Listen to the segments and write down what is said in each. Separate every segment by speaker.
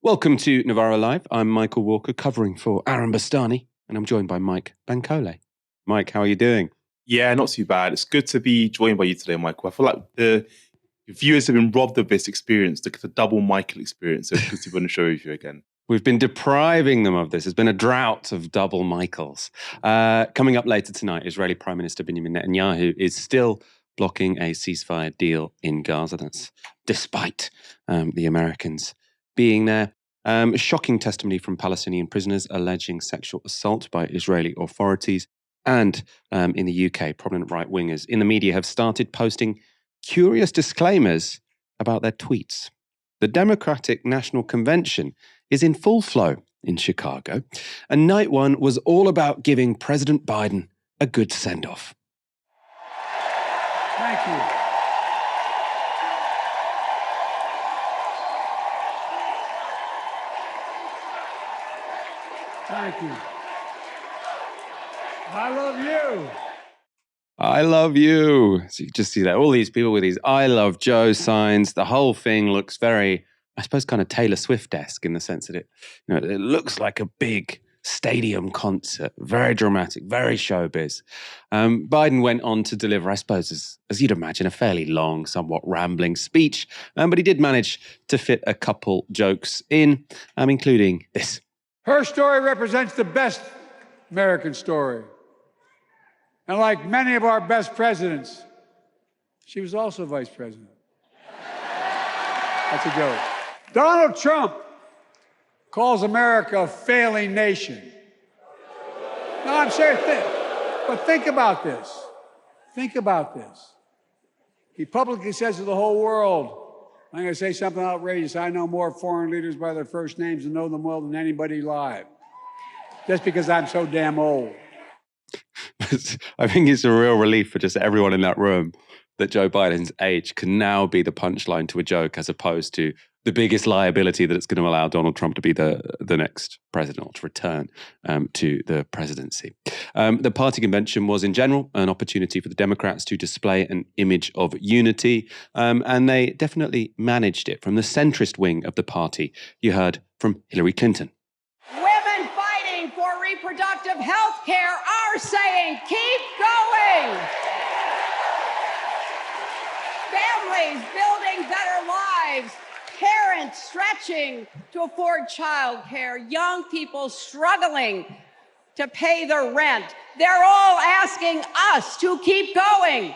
Speaker 1: Welcome to Novara Live. I'm Michael Walker, covering for Aaron Bastani, and I'm joined by Mike Bankole. Mike, how are you doing?
Speaker 2: Yeah, not too bad. It's good to be joined by you today, Michael. I feel like the viewers have been robbed of this experience, the double Michael experience. So it's good to be on the show with you again.
Speaker 1: We've been depriving them of this. There's been a drought of double Michaels. Coming up later tonight, Israeli Prime Minister Benjamin Netanyahu is still blocking a ceasefire deal in Gaza. That's despite the Americans being there. Shocking testimony from Palestinian prisoners alleging sexual assault by Israeli authorities. And in the UK, prominent right-wingers in the media have started posting curious disclaimers about their tweets. The Democratic National Convention is in full flow in Chicago, and night one was all about giving President Biden a good send-off.
Speaker 3: Thank you. Thank you. I love you.
Speaker 1: I love you. So you just see that. All these people with these I love Joe signs. The whole thing looks very, I suppose, kind of Taylor Swift-esque in the sense that it looks like a big stadium concert. Very dramatic, very showbiz. Biden went on to deliver, I suppose, as you'd imagine, a fairly long, somewhat rambling speech. But he did manage to fit a couple jokes in, including this.
Speaker 3: Her story represents the best American story. And like many of our best presidents, she was also vice president. That's a joke. Donald Trump calls America a failing nation. No, I'm serious. But think about this. Think about this. He publicly says to the whole world, I'm going to say something outrageous. I know more foreign leaders by their first names and know them well than anybody alive. Just because I'm so damn old.
Speaker 1: I think it's a real relief for just everyone in that room that Joe Biden's age can now be the punchline to a joke as opposed to the biggest liability that it's going to allow Donald Trump to be the next president or to return to the presidency. The party convention was in general an opportunity for the Democrats to display an image of unity, and they definitely managed it. From the centrist wing of the party, you heard from Hillary Clinton.
Speaker 4: Women fighting for reproductive health care are saying, keep going. Families building better lives. Parents stretching to afford childcare, young people struggling to pay their rent. They're all asking us to keep going.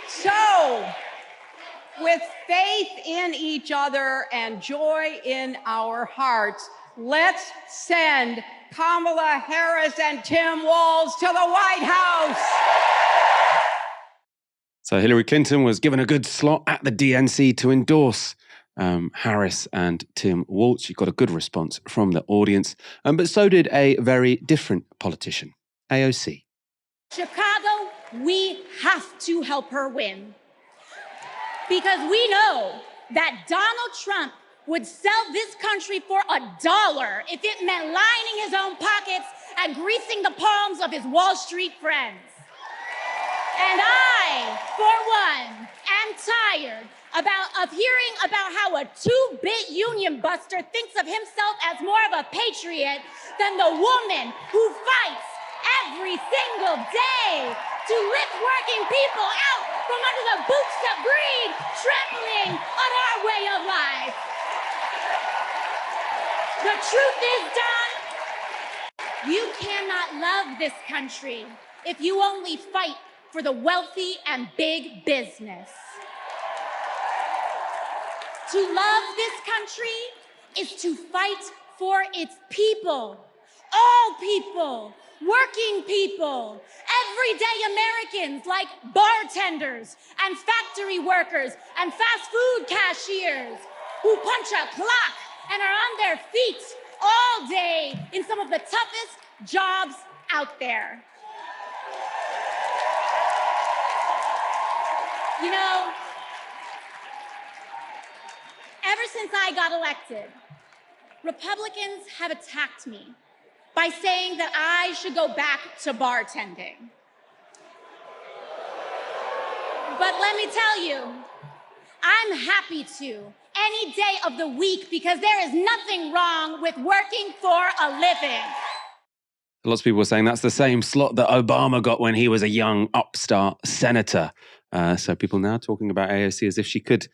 Speaker 4: So, with faith in each other and joy in our hearts, let's send Kamala Harris and Tim Walz to the White House.
Speaker 1: So Hillary Clinton was given a good slot at the DNC to endorse Harris and Tim Walz. She got a good response from the audience, but so did a very different politician, AOC.
Speaker 5: Chicago, we have to help her win. Because we know that Donald Trump would sell this country for $1 if it meant lining his own pockets and greasing the palms of his Wall Street friends. And I, for one, am tired of hearing about how a two-bit union buster thinks of himself as more of a patriot than the woman who fights every single day to lift working people out from under the boots of greed, trampling on our way of life. The truth is, Don, you cannot love this country if you only fight for the wealthy and big business. To love this country is to fight for its people, all people, working people, everyday Americans like bartenders and factory workers and fast food cashiers who punch a clock and are on their feet all day in some of the toughest jobs out there. You know, ever since I got elected, Republicans have attacked me by saying that I should go back to bartending. But let me tell you, I'm am happy to any day of the week because there is nothing wrong with working for a living.
Speaker 1: Lots of people were saying that's the same slot that Obama got when he was a young upstart senator. So people now talking about AOC as if she could,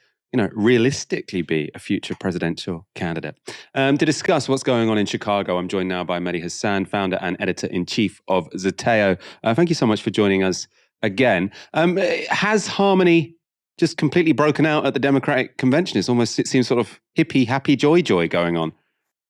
Speaker 1: realistically be a future presidential candidate. To discuss what's going on in Chicago, I'm joined now by Mehdi Hasan, founder and editor-in-chief of Zeteo. Thank you so much for joining us again. Has harmony just completely broken out at the Democratic convention? It seems sort of hippie, happy, joy going on.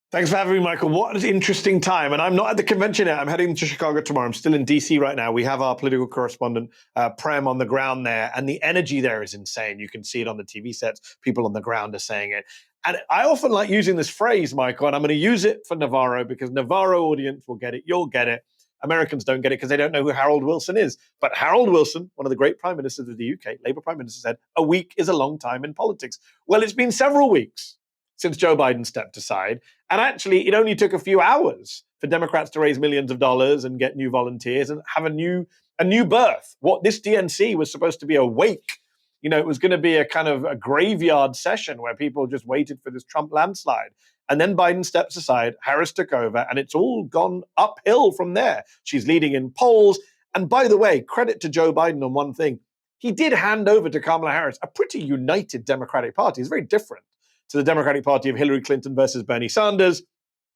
Speaker 6: Thanks for having me, Michael. What an interesting time. And I'm not at the convention yet. I'm heading to Chicago tomorrow. I'm still in D.C. right now. We have our political correspondent, Prem, on the ground there. And the energy there is insane. You can see it on the TV sets. People on the ground are saying it. And I often like using this phrase, Michael, and I'm going to use it for Novara because Novara audience will get it. You'll get it. Americans don't get it because they don't know who Harold Wilson is. But Harold Wilson, one of the great prime ministers of the UK, Labour prime minister, said, a week is a long time in politics. Well, it's been several weeks since Joe Biden stepped aside. And actually, it only took a few hours for Democrats to raise millions of dollars and get new volunteers and have a new birth. What this DNC was supposed to be a wake. It was going to be a kind of a graveyard session where people just waited for this Trump landslide. And then Biden steps aside, Harris took over, and it's all gone uphill from there. She's leading in polls. And by the way, credit to Joe Biden on one thing. He did hand over to Kamala Harris a pretty united Democratic Party. It's very different to the Democratic Party of Hillary Clinton versus Bernie Sanders,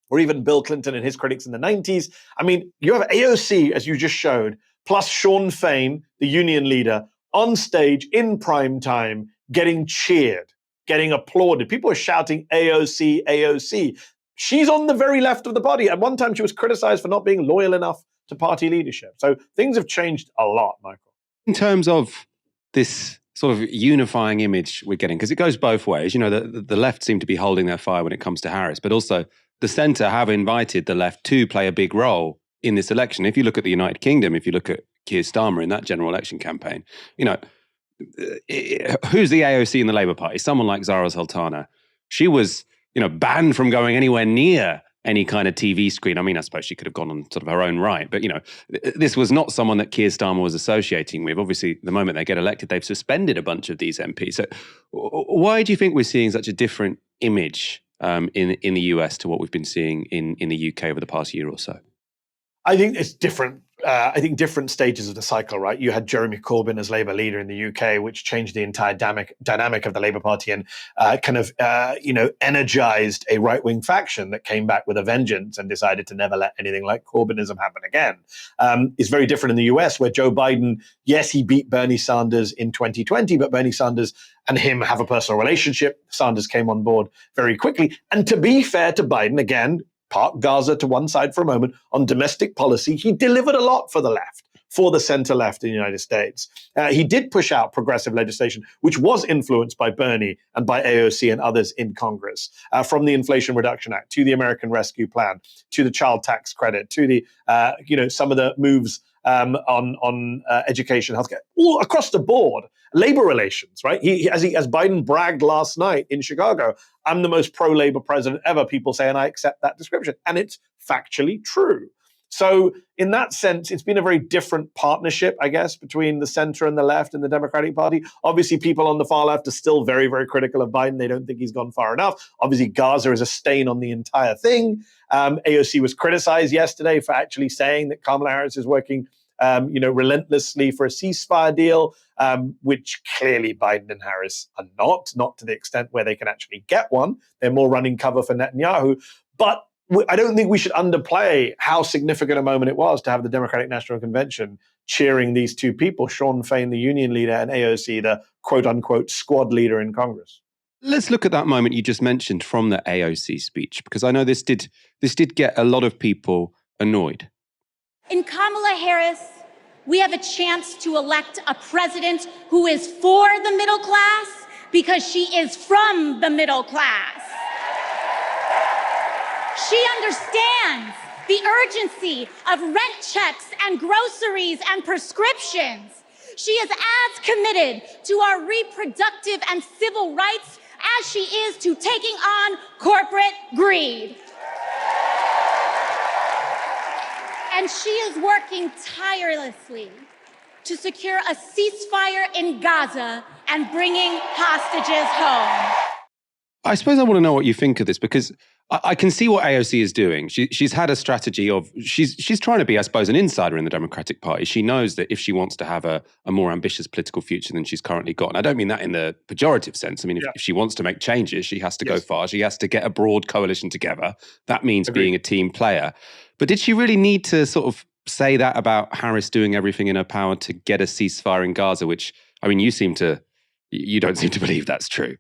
Speaker 6: or even Bill Clinton and his critics in the 90s. I mean, you have AOC, as you just showed, plus Sean Fain, the union leader, on stage in prime time, getting cheered, getting applauded. People are shouting AOC, AOC. She's on the very left of the party. At one time, she was criticized for not being loyal enough to party leadership. So things have changed a lot, Michael.
Speaker 1: In terms of this sort of unifying image we're getting, because it goes both ways. The left seem to be holding their fire when it comes to Harris, but also the centre have invited the left to play a big role in this election. If you look at the United Kingdom, if you look at Keir Starmer in that general election campaign, who's the AOC in the Labour Party? Someone like Zara Sultana. She was, banned from going anywhere near any kind of TV screen. I mean, I suppose she could have gone on sort of her own right, but this was not someone that Keir Starmer was associating with. Obviously, the moment they get elected, they've suspended a bunch of these MPs. So why do you think we're seeing such a different image in the US to what we've been seeing in the UK over the past year or so?
Speaker 6: I think it's different. I think different stages of the cycle, right? You had Jeremy Corbyn as Labour leader in the UK, which changed the entire dynamic of the Labour Party and energized a right-wing faction that came back with a vengeance and decided to never let anything like Corbynism happen again. It's very different in the US, where Joe Biden, yes, he beat Bernie Sanders in 2020, but Bernie Sanders and him have a personal relationship. Sanders came on board very quickly. And to be fair to Biden, again, park Gaza to one side for a moment, on domestic policy, he delivered a lot for the left, for the center left in the United States. He did push out progressive legislation, which was influenced by Bernie and by AOC and others in Congress, from the Inflation Reduction Act to the American Rescue Plan, to the child tax credit, to the, some of the moves on education, healthcare, all across the board. Labor relations, right? As Biden bragged last night in Chicago, I'm the most pro-labor president ever, people say, and I accept that description. And it's factually true. So in that sense, it's been a very different partnership, I guess, between the center and the left in the Democratic Party. Obviously, people on the far left are still very, very critical of Biden. They don't think he's gone far enough. Obviously, Gaza is a stain on the entire thing. AOC was criticized yesterday for actually saying that Kamala Harris is working relentlessly for a ceasefire deal, which clearly Biden and Harris are not to the extent where they can actually get one. They're more running cover for Netanyahu. But I don't think we should underplay how significant a moment it was to have the Democratic National Convention cheering these two people, Sean Fain, the union leader, and AOC, the quote-unquote squad leader in Congress.
Speaker 1: Let's look at that moment you just mentioned from the AOC speech, because I know this did get a lot of people annoyed.
Speaker 5: In Kamala Harris, we have a chance to elect a president who is for the middle class because she is from the middle class. She understands the urgency of rent checks and groceries and prescriptions. She is as committed to our reproductive and civil rights as she is to taking on corporate greed. And she is working tirelessly to secure a ceasefire in Gaza and bringing hostages home.
Speaker 1: I suppose I want to know what you think of this, because I can see what AOC is doing. She's had a strategy of, she's trying to be, I suppose, an insider in the Democratic Party. She knows that if she wants to have a more ambitious political future than she's currently got, and I don't mean that in the pejorative sense. I mean, if she wants to make changes, she has to go far. She has to get a broad coalition together. That means being a team player. But did she really need to sort of say that about Harris doing everything in her power to get a ceasefire in Gaza, which, I mean, you don't seem to believe that's true.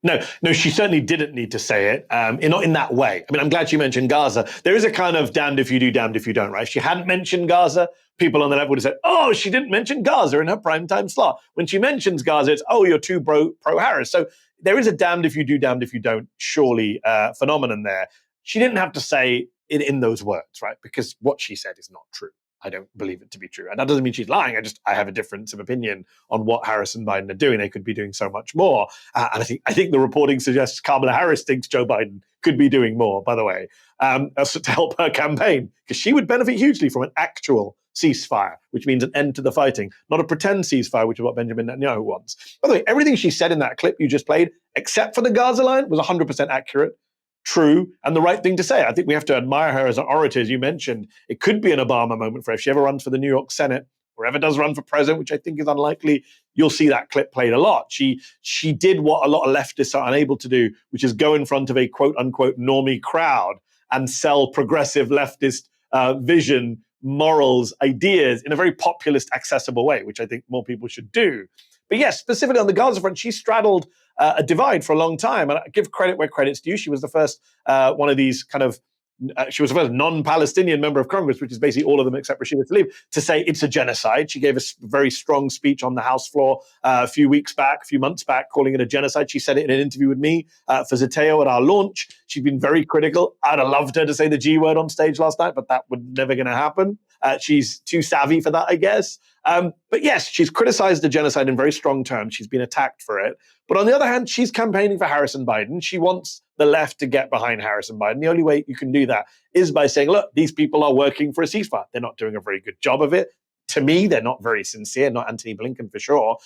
Speaker 6: No, she certainly didn't need to say it, not in that way. I mean, I'm glad you mentioned Gaza. There is a kind of damned if you do, damned if you don't, right? If she hadn't mentioned Gaza, people on the left would have said, oh, she didn't mention Gaza in her primetime slot. When she mentions Gaza, it's, oh, you're too pro-Harris. So there is a damned if you do, damned if you don't, surely phenomenon there. She didn't have to say it in those words, right? Because what she said is not true. I don't believe it to be true. And that doesn't mean she's lying. I have a difference of opinion on what Harris and Biden are doing. They could be doing so much more. And I think the reporting suggests Kamala Harris thinks Joe Biden could be doing more, by the way, to help her campaign, because she would benefit hugely from an actual ceasefire, which means an end to the fighting, not a pretend ceasefire, which is what Benjamin Netanyahu wants. By the way, everything she said in that clip you just played, except for the Gaza line, was 100% accurate, true, and the right thing to say. I think we have to admire her as an orator, as you mentioned. It could be an Obama moment for her. If she ever runs for the New York Senate, or ever does run for president, which I think is unlikely, you'll see that clip played a lot. She did what a lot of leftists are unable to do, which is go in front of a quote-unquote normie crowd and sell progressive leftist vision, morals, ideas in a very populist, accessible way, which I think more people should do. But yes, specifically on the Gaza front, she straddled a divide for a long time. And I give credit where credit's due. She was the first one of these kind of, she was the first non-Palestinian member of Congress, which is basically all of them except Rashida Tlaib, to say it's a genocide. She gave a very strong speech on the House floor a few months back, calling it a genocide. She said it in an interview with me for Zateo at our launch. She's been very critical. I'd have loved her to say the G word on stage last night, but that was never going to happen. She's too savvy for that, I guess. But yes, she's criticized the genocide in very strong terms. She's been attacked for it. But on the other hand, she's campaigning for Harris and Biden. She wants the left to get behind Harris and Biden. The only way you can do that is by saying, look, these people are working for a ceasefire. They're not doing a very good job of it. To me, they're not very sincere, not Antony Blinken for sure.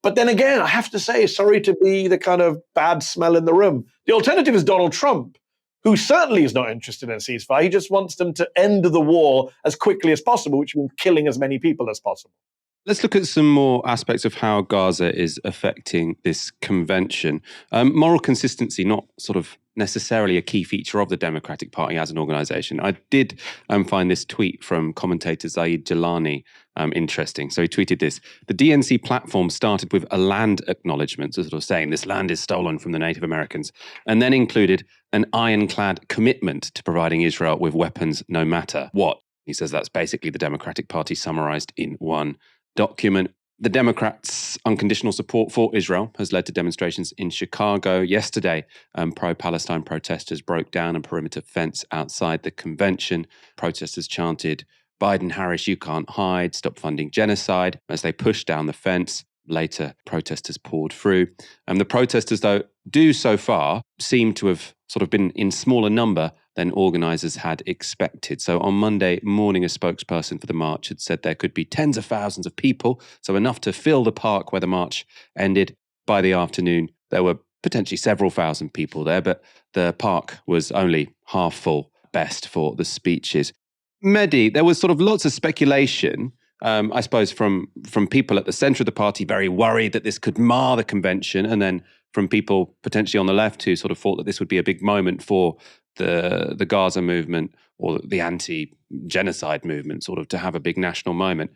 Speaker 6: But then again, I have to say, sorry to be the kind of bad smell in the room. The alternative is Donald Trump, who certainly is not interested in a ceasefire. He just wants them to end the war as quickly as possible, which means killing as many people as possible.
Speaker 1: Let's look at some more aspects of how Gaza is affecting this convention. Moral consistency, not sort of necessarily a key feature of the Democratic Party as an organization. I did find this tweet from commentator Zaid Jalani interesting. So he tweeted this: the DNC platform started with a land acknowledgement, so sort of saying this land is stolen from the Native Americans, and then included an ironclad commitment to providing Israel with weapons no matter what. He says that's basically the Democratic Party summarized in one document. The Democrats' unconditional support for Israel has led to demonstrations in Chicago. Yesterday, pro-Palestine protesters broke down a perimeter fence outside the convention. Protesters chanted, "Biden, Harris, you can't hide, stop funding genocide," as they pushed down the fence. Later, protesters poured through. The protesters, though, do so far seem to have sort of been in smaller number than organisers had expected. So on Monday morning, a spokesperson for the march had said there could be tens of thousands of people, so enough to fill the park where the march ended. By the afternoon, there were potentially several thousand people there, but the park was only half full, best for the speeches. Mehdi, there was sort of lots of speculation, I suppose, from people at the centre of the party, very worried that this could mar the convention, and then from people potentially on the left who sort of thought that this would be a big moment for the Gaza movement or the anti-genocide movement, sort of to have a big national moment.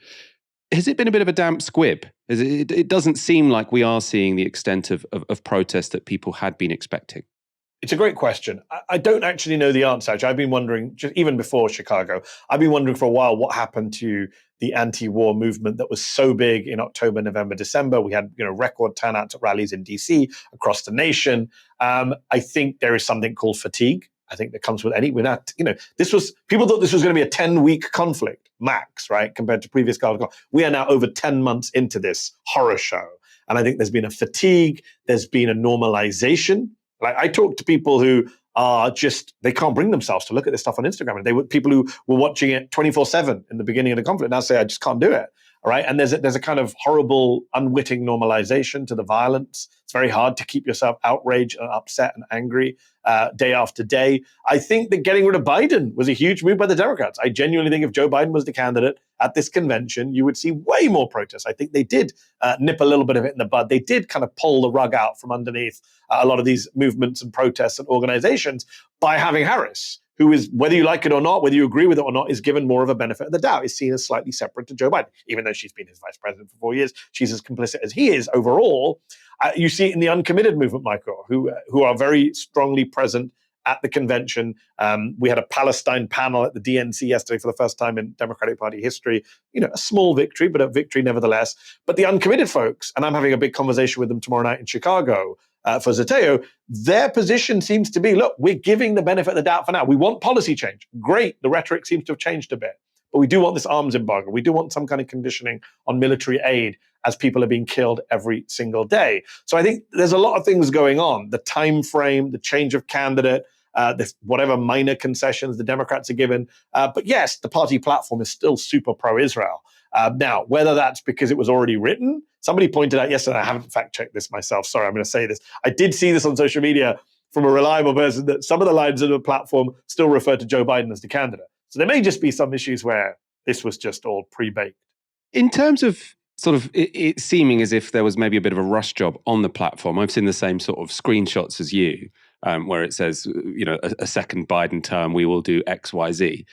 Speaker 1: Has it been a bit of a damp squib? It doesn't seem like we are seeing the extent of protest that people had been expecting.
Speaker 6: It's a great question. I don't actually know the answer. I've been wondering, just even before Chicago, I've been wondering for a while what happened to the anti-war movement that was so big in October, November, December. We had record turnouts at rallies in DC, across the nation. I think there is something called fatigue. I think that comes with people thought this was going to be a 10-week conflict max, right? Compared to previous conflicts. We are now over 10 months into this horror show. And I think there's been a fatigue. There's been a normalization. Like, I talk to people who are they can't bring themselves to look at this stuff on Instagram. And people who were watching it 24/7 in the beginning of the conflict now say, I just can't do it. All right. And there's a kind of horrible, unwitting normalization to the violence. It's very hard to keep yourself outraged and upset and angry day after day. I think that getting rid of Biden was a huge move by the Democrats. I genuinely think if Joe Biden was the candidate at this convention, you would see way more protests. I think they did nip a little bit of it in the bud. They did kind of pull the rug out from underneath a lot of these movements and protests and organizations by having Harris, who is, whether you like it or not, whether you agree with it or not, is given more of a benefit of the doubt, is seen as slightly separate to Joe Biden. Even though she's been his vice president for 4 years, she's as complicit as he is overall. You see it in the uncommitted movement, Michael, who are very strongly present at the convention. We had a Palestine panel at the DNC yesterday for the first time in Democratic Party history. A small victory, but a victory nevertheless. But the uncommitted folks, and I'm having a big conversation with them tomorrow night in Chicago, for Zateo, their position seems to be, look, we're giving the benefit of the doubt for now. We want policy change. Great. The rhetoric seems to have changed a bit. But we do want this arms embargo. We do want some kind of conditioning on military aid as people are being killed every single day. So I think there's a lot of things going on. The time frame, the change of candidate, whatever minor concessions the Democrats are given. But yes, the party platform is still super pro-Israel. Now, whether that's because it was already written, somebody pointed out yesterday, I haven't fact-checked this myself, sorry, I'm going to say this. I did see this on social media from a reliable person that some of the lines of the platform still refer to Joe Biden as the candidate. So there may just be some issues where this was just all pre-baked.
Speaker 1: In terms of sort of it seeming as if there was maybe a bit of a rush job on the platform, I've seen the same sort of screenshots as you, where it says, a second Biden term, we will do X, Y, Z.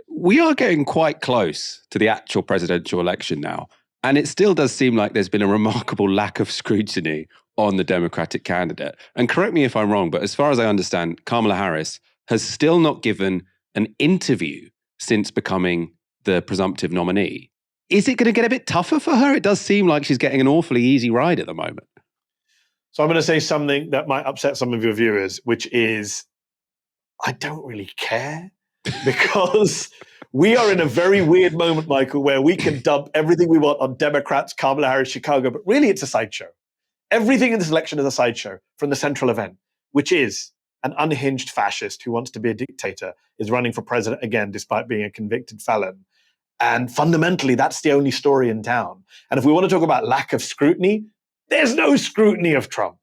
Speaker 1: We are getting quite close to the actual presidential election now. And it still does seem like there's been a remarkable lack of scrutiny on the Democratic candidate. And correct me if I'm wrong, but as far as I understand, Kamala Harris has still not given an interview since becoming the presumptive nominee. Is it going to get a bit tougher for her? It does seem like she's getting an awfully easy ride at the moment.
Speaker 6: So I'm going to say something that might upset some of your viewers, which is, I don't really care, because we are in a very weird moment, Michael, where we can dump everything we want on Democrats, Kamala Harris, Chicago, but really it's a sideshow. Everything in this election is a sideshow from the central event, which is an unhinged fascist who wants to be a dictator is running for president again, despite being a convicted felon. And fundamentally, that's the only story in town. And if we want to talk about lack of scrutiny, there's no scrutiny of Trump.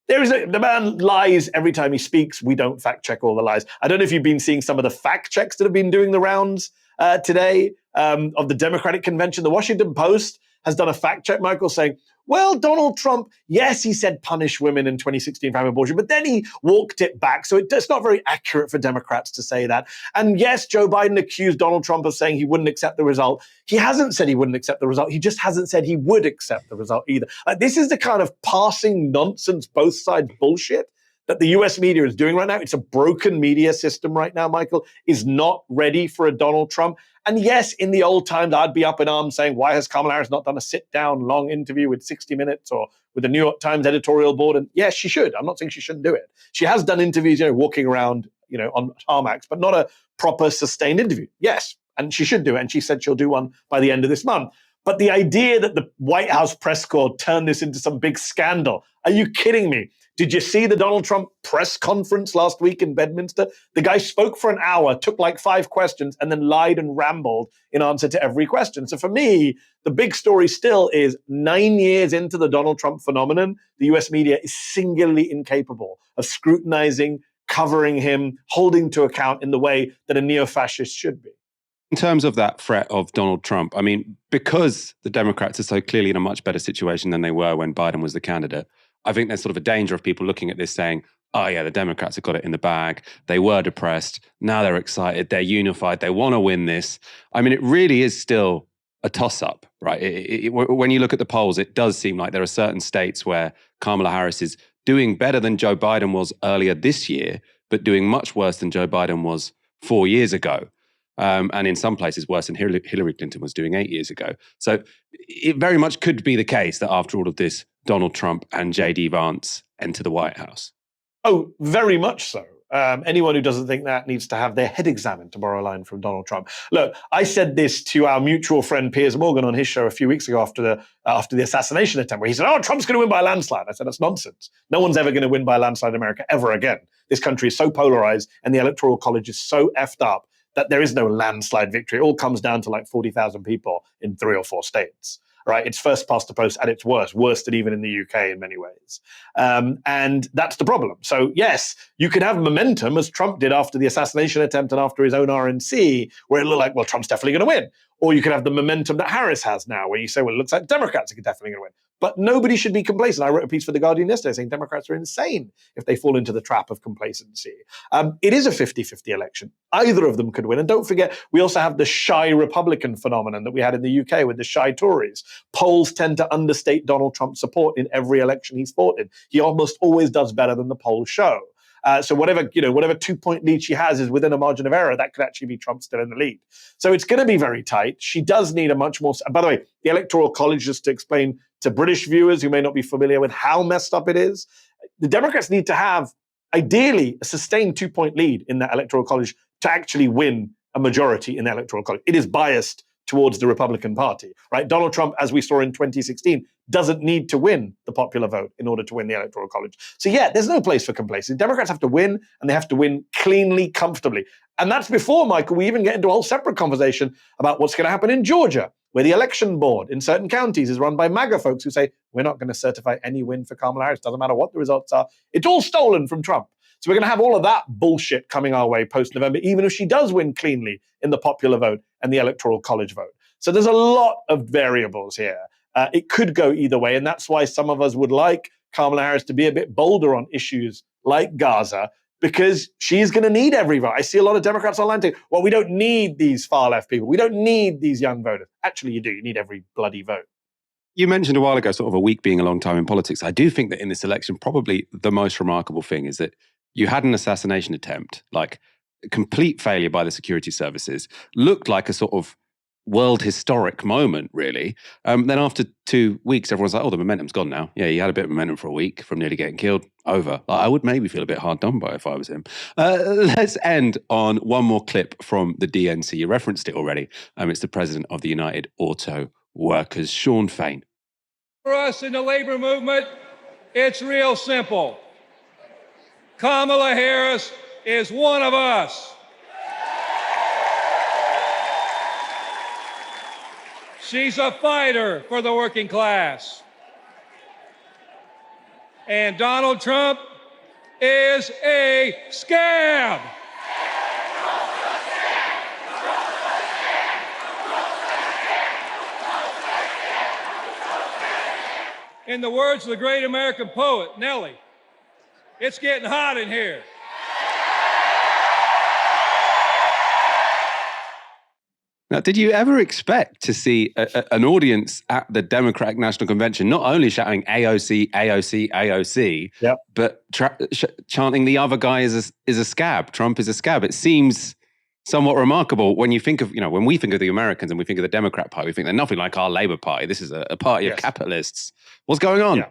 Speaker 6: The man lies every time he speaks. We don't fact check all the lies. I don't know if you've been seeing some of the fact checks that have been doing the rounds today of the Democratic convention. The Washington Post has done a fact check, Michael, saying, well, Donald Trump, yes, he said punish women in 2016 for having abortion, but then he walked it back. So it's not very accurate for Democrats to say that. And yes, Joe Biden accused Donald Trump of saying he wouldn't accept the result. He hasn't said he wouldn't accept the result. He just hasn't said he would accept the result either. This is the kind of passing nonsense, both sides bullshit that the US media is doing right now. It's a broken media system right now, Michael, is not ready for a Donald Trump. And yes, in the old times, I'd be up in arms saying, why has Kamala Harris not done a sit-down long interview with 60 Minutes or with the New York Times editorial board? And yes, she should. I'm not saying she shouldn't do it. She has done interviews, walking around, on tarmacs, but not a proper sustained interview. Yes, and she should do it. And she said she'll do one by the end of this month. But the idea that the White House press corps turned this into some big scandal, are you kidding me? Did you see the Donald Trump press conference last week in Bedminster? The guy spoke for an hour, took like 5 questions, and then lied and rambled in answer to every question. So for me, the big story still is 9 years into the Donald Trump phenomenon, the US media is singularly incapable of scrutinizing, covering him, holding to account in the way that a neo-fascist should be.
Speaker 1: In terms of that threat of Donald Trump, I mean, because the Democrats are so clearly in a much better situation than they were when Biden was the candidate, I think there's sort of a danger of people looking at this saying, oh yeah, the Democrats have got it in the bag. They were depressed. Now they're excited. They're unified. They want to win this. I mean, it really is still a toss-up, right? When you look at the polls, it does seem like there are certain states where Kamala Harris is doing better than Joe Biden was earlier this year, but doing much worse than Joe Biden was 4 years ago. And in some places worse than Hillary Clinton was doing 8 years ago. So it very much could be the case that after all of this, Donald Trump and J.D. Vance enter the White House.
Speaker 6: Oh, very much so. Anyone who doesn't think that needs to have their head examined, to borrow a line from Donald Trump. Look, I said this to our mutual friend Piers Morgan on his show a few weeks ago after the assassination attempt, where he said, oh, Trump's going to win by a landslide. I said, that's nonsense. No one's ever going to win by a landslide in America ever again. This country is so polarized and the electoral college is so effed up that there is no landslide victory. It all comes down to like 40,000 people in 3 or 4 states. Right, it's first past the post at its worst, worse than even in the UK in many ways. And that's the problem. So yes, you can have momentum as Trump did after the assassination attempt and after his own RNC, where it looked like, well, Trump's definitely going to win. Or you could have the momentum that Harris has now, where you say, well, it looks like Democrats are definitely going to win. But nobody should be complacent. I wrote a piece for The Guardian yesterday saying Democrats are insane if they fall into the trap of complacency. It is a 50-50 election. Either of them could win. And don't forget, we also have the shy Republican phenomenon that we had in the UK with the shy Tories. Polls tend to understate Donald Trump's support in every election he's fought in. He almost always does better than the polls show. So whatever 2-point lead she has is within a margin of error. That could actually be Trump still in the lead. So it's going to be very tight. She does need a much more. By the way, the Electoral College, just to explain to British viewers who may not be familiar with how messed up it is, the Democrats need to have ideally a sustained 2-point lead in that Electoral College to actually win a majority in the Electoral College. It is biased towards the Republican Party, right? Donald Trump, as we saw in 2016, doesn't need to win the popular vote in order to win the Electoral College. So yeah, there's no place for complacency. Democrats have to win, and they have to win cleanly, comfortably. And that's before, Michael, we even get into a whole separate conversation about what's going to happen in Georgia, where the election board in certain counties is run by MAGA folks who say, we're not going to certify any win for Kamala Harris. Doesn't matter what the results are. It's all stolen from Trump. So we're going to have all of that bullshit coming our way post-November, even if she does win cleanly in the popular vote and the Electoral College vote. So there's a lot of variables here. It could go either way, and that's why some of us would like Kamala Harris to be a bit bolder on issues like Gaza, because she's going to need every vote. I see a lot of Democrats online saying, well, we don't need these far-left people. We don't need these young voters. Actually, you do. You need every bloody vote.
Speaker 1: You mentioned a while ago sort of a week being a long time in politics. I do think that in this election, probably the most remarkable thing is that you had an assassination attempt, like a complete failure by the security services, looked like a sort of world historic moment, really. Then after 2 weeks, everyone's like, oh, the momentum's gone now. Yeah, you had a bit of momentum for a week from nearly getting killed. Over. Like, I would maybe feel a bit hard done by if I was him. Let's end on one more clip from the DNC. You referenced it already. It's the president of the United Auto Workers, Sean Fain.
Speaker 3: For us in the labor movement, it's real simple. Kamala Harris is one of us. She's a fighter for the working class. And Donald Trump is a scab. In the words of the great American poet, Nellie, it's getting hot in here.
Speaker 1: Now, did you ever expect to see an audience at the Democratic National Convention not only shouting AOC, AOC, AOC,
Speaker 6: yep,
Speaker 1: but chanting the other guy is a scab, Trump is a scab? It seems somewhat remarkable when you think of, when we think of the Americans and we think of the Democrat Party, we think they're nothing like our Labour Party. This is a party of capitalists. What's going on?
Speaker 6: Yeah.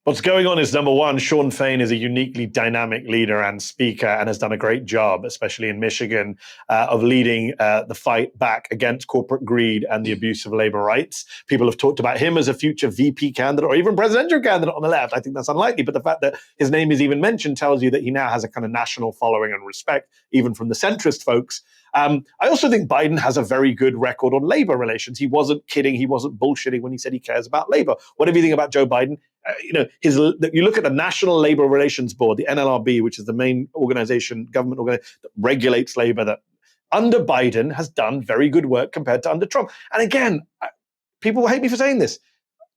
Speaker 6: What's going on is, number one, Sean Fain is a uniquely dynamic leader and speaker and has done a great job, especially in Michigan, of leading the fight back against corporate greed and the abuse of labor rights. People have talked about him as a future VP candidate or even presidential candidate on the left. I think that's unlikely, but the fact that his name is even mentioned tells you that he now has a kind of national following and respect, even from the centrist folks. I also think Biden has a very good record on labor relations. He wasn't kidding. He wasn't bullshitting when he said he cares about labor. Whatever you think about Joe Biden, you look at the National Labor Relations Board, the NLRB, which is the main government organization that regulates labor, that under Biden has done very good work compared to under Trump. And again, people will hate me for saying this.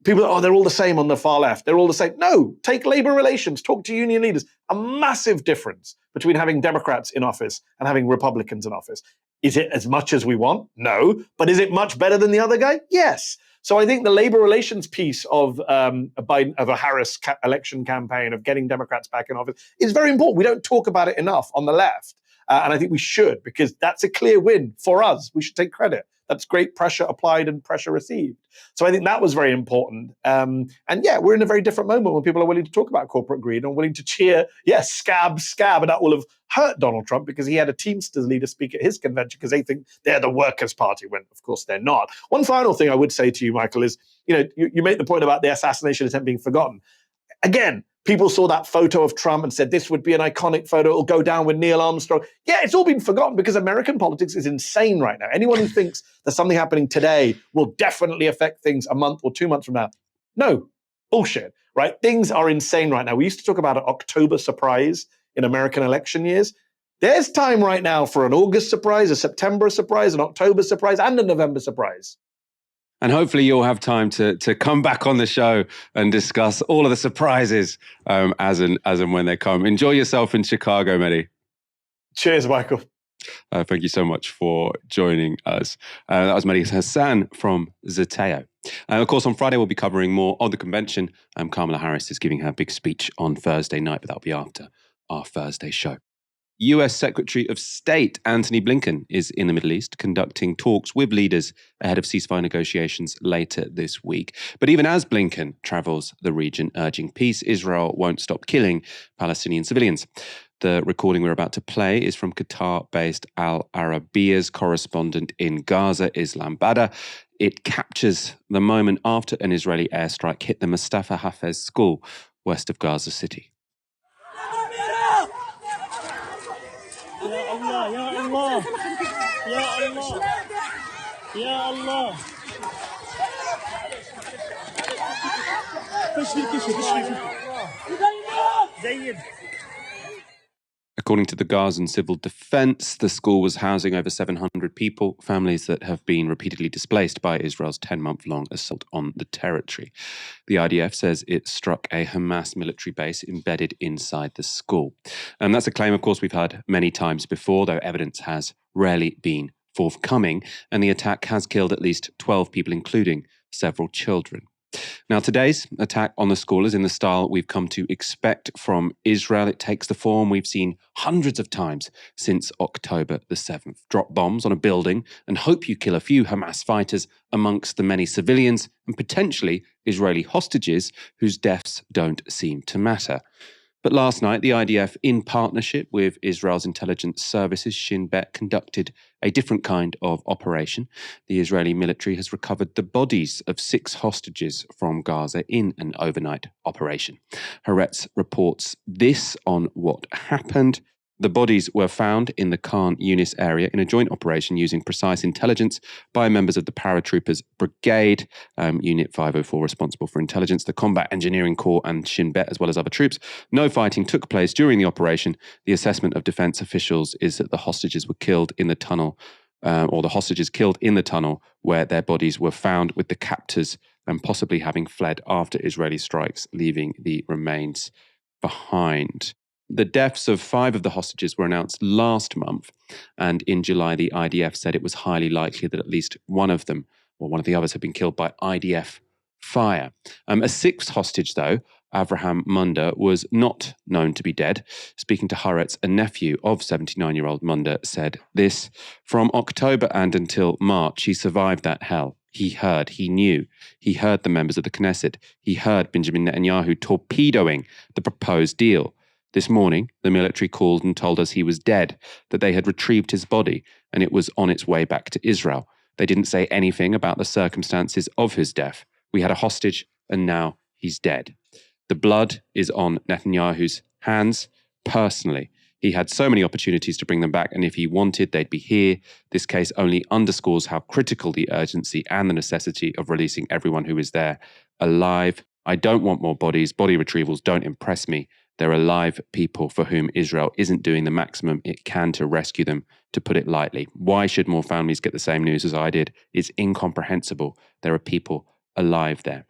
Speaker 6: People are, they're all the same on the far left. They're all the same. No, take labor relations, talk to union leaders. A massive difference between having Democrats in office and having Republicans in office. Is it as much as we want? No. But is it much better than the other guy? Yes. So I think the labor relations piece of a Harris election campaign, of getting Democrats back in office, is very important. We don't talk about it enough on the left. And I think we should, because that's a clear win for us. We should take credit. That's great pressure applied and pressure received. So I think that was very important. And yeah, we're in a very different moment when people are willing to talk about corporate greed and willing to cheer, yes, scab. And that will have hurt Donald Trump because he had a Teamsters leader speak at his convention because they think they're the Workers' Party, when of course they're not. One final thing I would say to you, Michael, is, you make the point about the assassination attempt being forgotten. Again, People saw that photo of Trump and said this would be an iconic photo. It'll go down with Neil Armstrong. Yeah, it's all been forgotten because American politics is insane right now. Anyone who thinks that something happening today will definitely affect things a month or 2 months from now, no, bullshit, right? Things are insane right now. We used to talk about an October surprise in American election years. There's time right now for an August surprise, a September surprise, an October surprise, and a November surprise.
Speaker 1: And hopefully you'll have time to come back on the show and discuss all of the surprises as and when they come. Enjoy yourself in Chicago, Mehdi.
Speaker 6: Cheers, Michael.
Speaker 1: Thank you so much for joining us. That was Mehdi Hasan from Zeteo. Of course, on Friday, we'll be covering more on the convention. Kamala Harris is giving her big speech on Thursday night, but that'll be after our Thursday show. US Secretary of State Antony Blinken is in the Middle East conducting talks with leaders ahead of ceasefire negotiations later this week. But even as Blinken travels the region urging peace, Israel won't stop killing Palestinian civilians. The recording we're about to play is from Qatar-based Al Arabiya's correspondent in Gaza, Islam Badr. It captures the moment after an Israeli airstrike hit the Mustafa Hafez school west of Gaza City.
Speaker 7: يا الله يا الله يا الله
Speaker 1: According to the Gazan Civil Defense, the school was housing over 700 people, families that have been repeatedly displaced by Israel's 10-month-long assault on the territory. The IDF says it struck a Hamas military base embedded inside the school. And that's a claim, of course, we've heard many times before, though evidence has rarely been forthcoming. And the attack has killed at least 12 people, including several children. Now, today's attack on the school is in the style we've come to expect from Israel. It takes the form we've seen hundreds of times since October the 7th. Drop bombs on a building and hope you kill a few Hamas fighters amongst the many civilians and potentially Israeli hostages whose deaths don't seem to matter. But last night, the IDF, in partnership with Israel's intelligence services, Shin Bet, conducted a different kind of operation. The Israeli military has recovered the bodies of 6 hostages from Gaza in an overnight operation. Haaretz reports this on what happened. The bodies were found in the Khan Yunis area in a joint operation using precise intelligence by members of the Paratroopers Brigade, Unit 504 responsible for intelligence, the Combat Engineering Corps and Shin Bet, as well as other troops. No fighting took place during the operation. The assessment of defense officials is that the hostages were killed in the tunnel, or the hostages killed in the tunnel where their bodies were found, with the captors and possibly having fled after Israeli strikes, leaving the remains behind. The deaths of 5 of the hostages were announced last month, and in July, the IDF said it was highly likely that at least one of them, or one of the others, had been killed by IDF fire. A 6th hostage, though, Avraham Munda, was not known to be dead. Speaking to Haaretz, a nephew of 79-year-old Munda said this: from October and until March, he survived that hell. He heard, he knew. He heard the members of the Knesset. He heard Benjamin Netanyahu torpedoing the proposed deal. This morning, the military called and told us he was dead, that they had retrieved his body and it was on its way back to Israel. They didn't say anything about the circumstances of his death. We had a hostage and now he's dead. The blood is on Netanyahu's hands personally. He had so many opportunities to bring them back, and if he wanted, they'd be here. This case only underscores how critical the urgency and the necessity of releasing everyone who is there alive. I don't want more bodies. Body retrievals don't impress me. They're alive people for whom Israel isn't doing the maximum it can to rescue them, to put it lightly. Why should more families get the same news as I did? It's incomprehensible. There are people alive there.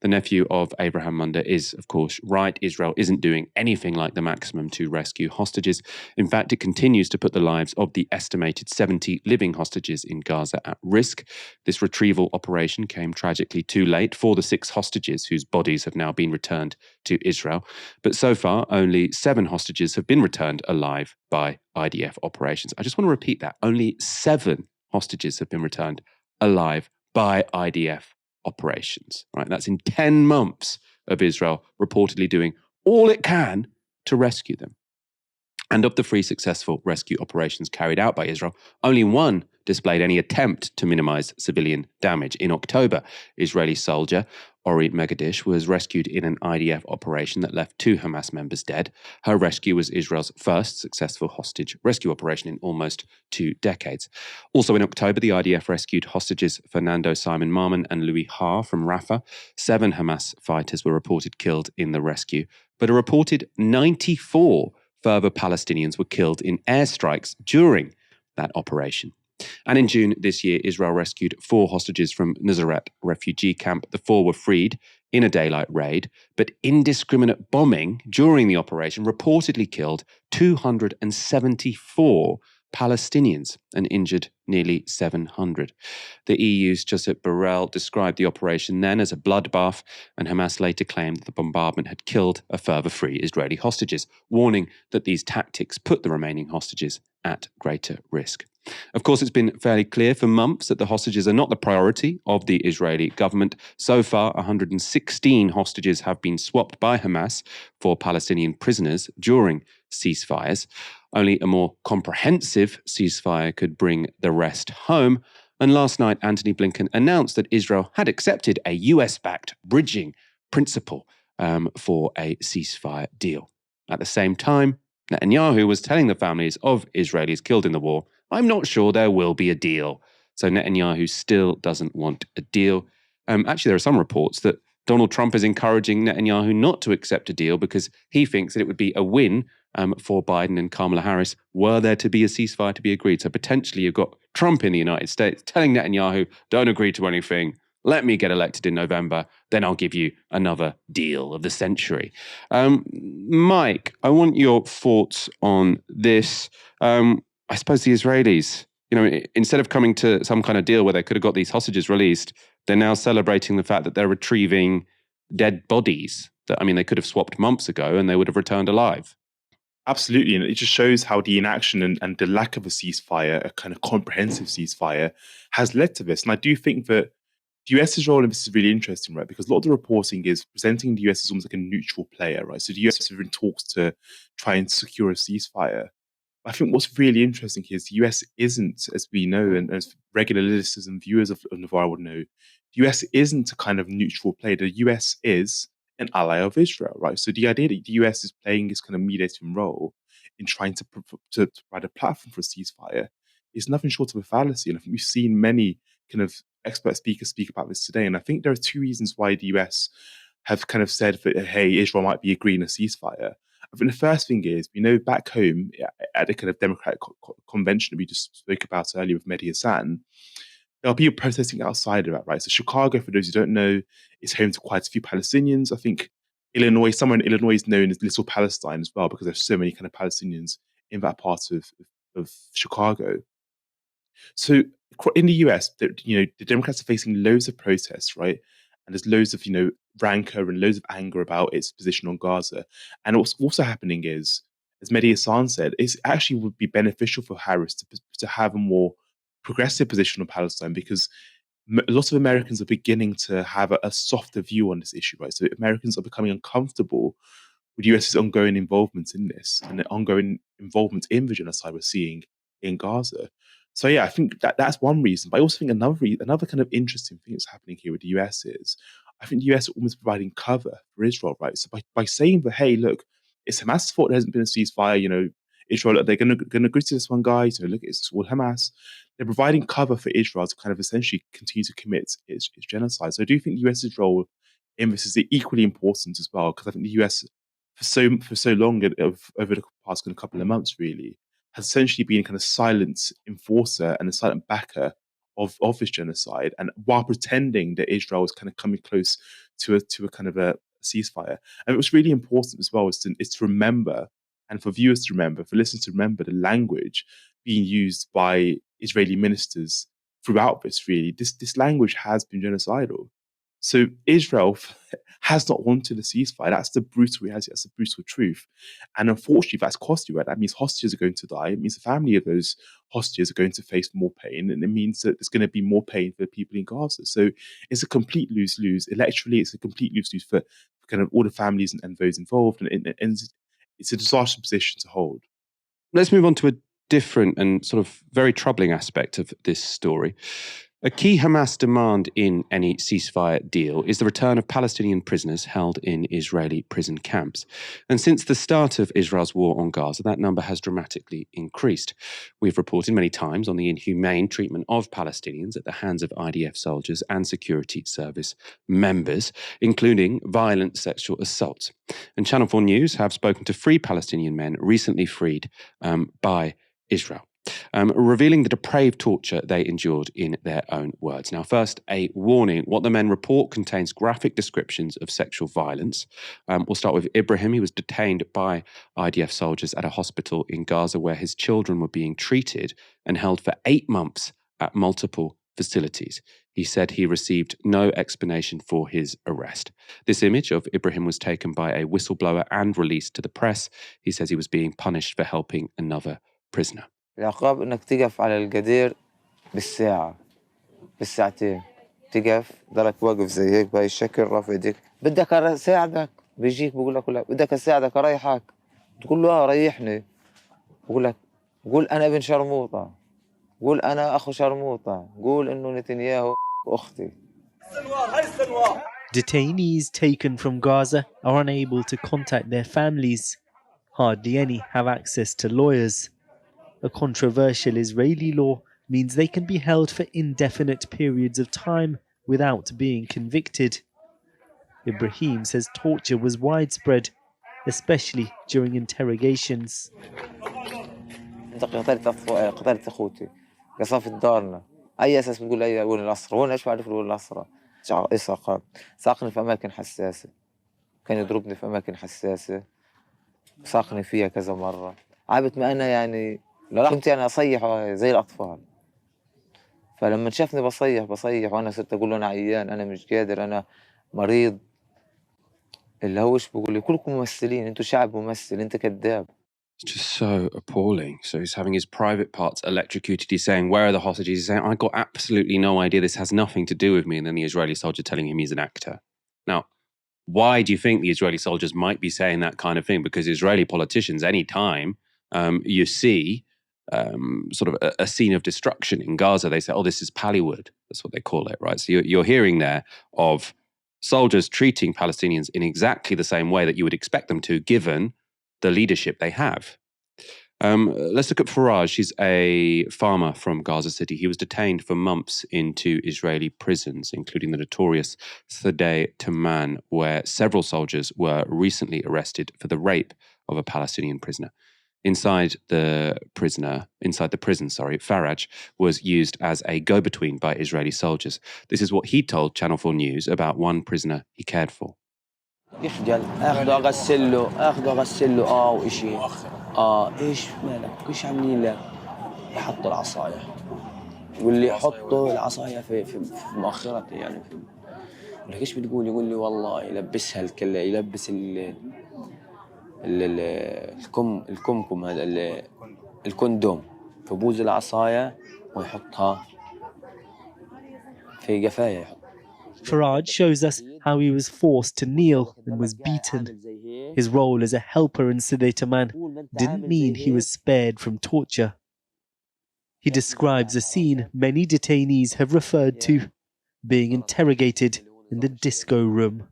Speaker 1: The nephew of Abraham Munda is, of course, right. Israel isn't doing anything like the maximum to rescue hostages. In fact, it continues to put the lives of the estimated 70 living hostages in Gaza at risk. This retrieval operation came tragically too late for the 6 hostages whose bodies have now been returned to Israel. But so far, only 7 hostages have been returned alive by IDF operations. I just want to repeat that. Only 7 hostages have been returned alive by IDF operations, right? That's in 10 months of Israel reportedly doing all it can to rescue them. And of the 3 successful rescue operations carried out by Israel, only 1 displayed any attempt to minimize civilian damage. In October, Israeli soldier Ori Megadish, was rescued in an IDF operation that left 2 Hamas members dead. Her rescue was Israel's first successful hostage rescue operation in almost 2 decades. Also in October, the IDF rescued hostages Fernando Simon Marman and Louis Ha from Rafah. 7 Hamas fighters were reported killed in the rescue, but a reported 94 further Palestinians were killed in airstrikes during that operation. And in June this year, Israel rescued 4 hostages from Nazareth refugee camp. The 4 were freed in a daylight raid, but indiscriminate bombing during the operation reportedly killed 274 Palestinians and injured nearly 700. The EU's Josep Borrell described the operation then as a bloodbath, and Hamas later claimed that the bombardment had killed a further 3 Israeli hostages, warning that these tactics put the remaining hostages at greater risk. Of course, it's been fairly clear for months that the hostages are not the priority of the Israeli government. So far, 116 hostages have been swapped by Hamas for Palestinian prisoners during ceasefires. Only a more comprehensive ceasefire could bring the rest home. And last night, Antony Blinken announced that Israel had accepted a US-backed bridging principle for a ceasefire deal. At the same time, Netanyahu was telling the families of Israelis killed in the war, "I'm not sure there will be a deal." So Netanyahu still doesn't want a deal. Actually, there are some reports that Donald Trump is encouraging Netanyahu not to accept a deal because he thinks that it would be a win for Biden and Kamala Harris were there to be a ceasefire to be agreed. So potentially you've got Trump in the United States telling Netanyahu, don't agree to anything, let me get elected in November, then I'll give you another deal of the century. Mike, I want your thoughts on this. I suppose the Israelis, instead of coming to some kind of deal where they could have got these hostages released, they're now celebrating the fact that they're retrieving dead bodies that, they could have swapped months ago and they would have returned alive.
Speaker 2: Absolutely. And it just shows how the inaction and the lack of a ceasefire, a kind of comprehensive ceasefire, has led to this. And I do think that the US's role in this is really interesting, right? Because a lot of the reporting is presenting the US as almost like a neutral player, right? So the US is in talks to try and secure a ceasefire. I think what's really interesting here is the US isn't, as we know, and as regular listeners and viewers of Novara would know, the US isn't a kind of neutral player. The US is an ally of Israel, right? So the idea that the US is playing this kind of mediating role in trying to provide a platform for a ceasefire is nothing short of a fallacy. And I think we've seen many kind of expert speakers speak about this today. And I think there are 2 reasons why the US have kind of said that, hey, Israel might be agreeing a ceasefire. I think the first thing is, back home at the kind of Democratic convention that we just spoke about earlier with Mehdi Hasan, there are people protesting outside of that, right? So Chicago, for those who don't know, is home to quite a few Palestinians. I think Illinois, somewhere in Illinois is known as Little Palestine as well, because there's so many kind of Palestinians in that part of Chicago. So in the US, the Democrats are facing loads of protests, right? And there's loads of, rancor and loads of anger about its position on Gaza. And what's also happening is, as Mehdi Hasan said, it actually would be beneficial for Harris to have a more progressive position on Palestine, because a lot of Americans are beginning to have a softer view on this issue, right? So Americans are becoming uncomfortable with US's ongoing involvement in this and the ongoing involvement in the genocide we're seeing in Gaza. So yeah, I think that's one reason. But I also think another kind of interesting thing that's happening here with the US is, I think the US are almost providing cover for Israel, right? So by saying that, hey, look, it's Hamas' fault there hasn't been a ceasefire, Israel, they're going to agree to this one, guys. Look, it's all Hamas. They're providing cover for Israel to kind of essentially continue to commit its genocide. So I do think the US's role in this is equally important as well, because I think the US for so long over the past kind of couple of months really has essentially been a kind of silent enforcer and a silent backer of this genocide, and while pretending that Israel is kind of coming close to a kind of a ceasefire. And what's really important as well is to remember, and for viewers to remember, for listeners to remember, the language being used by Israeli ministers throughout this. Really, this language has been genocidal. So Israel has not wanted a ceasefire. That's the brutal reality. That's the brutal truth. And unfortunately, that's costly, right? That means hostages are going to die. It means the family of those hostages are going to face more pain. And it means that there's going to be more pain for the people in Gaza. So it's a complete lose-lose. Electorally, it's a complete lose-lose for kind of all the families and those involved. And it's a disastrous position to hold.
Speaker 1: Let's move on to a different and sort of very troubling aspect of this story. A key Hamas demand in any ceasefire deal is the return of Palestinian prisoners held in Israeli prison camps. And since the start of Israel's war on Gaza, that number has dramatically increased. We've reported many times on the inhumane treatment of Palestinians at the hands of IDF soldiers and security service members, including violent sexual assaults. And Channel 4 News have spoken to 3 Palestinian men recently freed by Israel. Revealing the depraved torture they endured in their own words. Now, first, a warning. What the men report contains graphic descriptions of sexual violence. We'll start with Ibrahim. He was detained by IDF soldiers at a hospital in Gaza where his children were being treated and held for 8 months at multiple facilities. He said he received no explanation for his arrest. This image of Ibrahim was taken by a whistleblower and released to the press. He says he was being punished for helping another prisoner.
Speaker 8: العقاب إنك تقف على القدير بالساعة بالساعتين تقف ضلك واقف زي هيك بهاي الشكل رافع ايديك بدك أساعدك بيجيك بقول لك لا بدك أساعدك أريحك تقول له ريحني بقول لك قول أنا ابن شرموطة قول أنا أخو شرموطة قول إنه نتنياهو أختي.
Speaker 9: Detainees taken from Gaza are unable to contact their families. Hardly any have access to lawyers. A controversial Israeli law means they can be held for indefinite periods of time without being convicted. Ibrahim says torture was widespread, especially during interrogations.
Speaker 8: قتلت أخوتي قصفت دارنا أي أساس بتقول أي وين الأسرة وين إيش بعرف وين الأسرة إسقاط ساقني في أماكن حساسة كان يضربني في أماكن حساسة ساقني فيها كذا مرة عابت ما أنا يعني لا كنت يعني أصيح زي الأطفال فلما شافني بصيح وأنا صرت أقول له أنا عيان أنا مش قادر أنا مريض اللي هو إيش بقول لي كلكم ممثلين أنتوا شعب ممثل أنت كذاب.
Speaker 1: It's just so appalling. So he's having his private parts electrocuted. He's saying, where are the hostages? He's saying, I got absolutely no idea. This has nothing to do with me. And then the Israeli soldier telling him he's an actor. Now, why do you think the Israeli soldiers might be saying that kind of thing? Because Israeli politicians, any time you see sort of a scene of destruction in Gaza, they say, oh, this is Pallywood. That's what they call it, right? So you're hearing there of soldiers treating Palestinians in exactly the same way that you would expect them to, given the leadership they have. Let's look at Faraj. He's a farmer from Gaza City. He was detained for months in 2 Israeli prisons, including the notorious Sderei Taman, where several soldiers were recently arrested for the rape of a Palestinian prisoner. Inside the prison, Faraj was used as a go-between by Israeli soldiers. This is what he told Channel 4 News about one prisoner he cared for.
Speaker 8: يخجل اخذه اغسل له وإشي ايش مالك ايش عاملين لك يحط العصايه واللي يحطه العصايه في مؤخرتي يعني في لك ايش بتقول يقول لي والله يلبسها الكله يلبس الكمكم هذا الكندوم في بوز العصايه ويحطها في قفايه يحط.
Speaker 9: Faraj shows us how he was forced to kneel and was beaten. His role as a helper in Sderei Taman didn't mean he was spared from torture. He describes a scene many detainees have referred to, being interrogated in the disco room.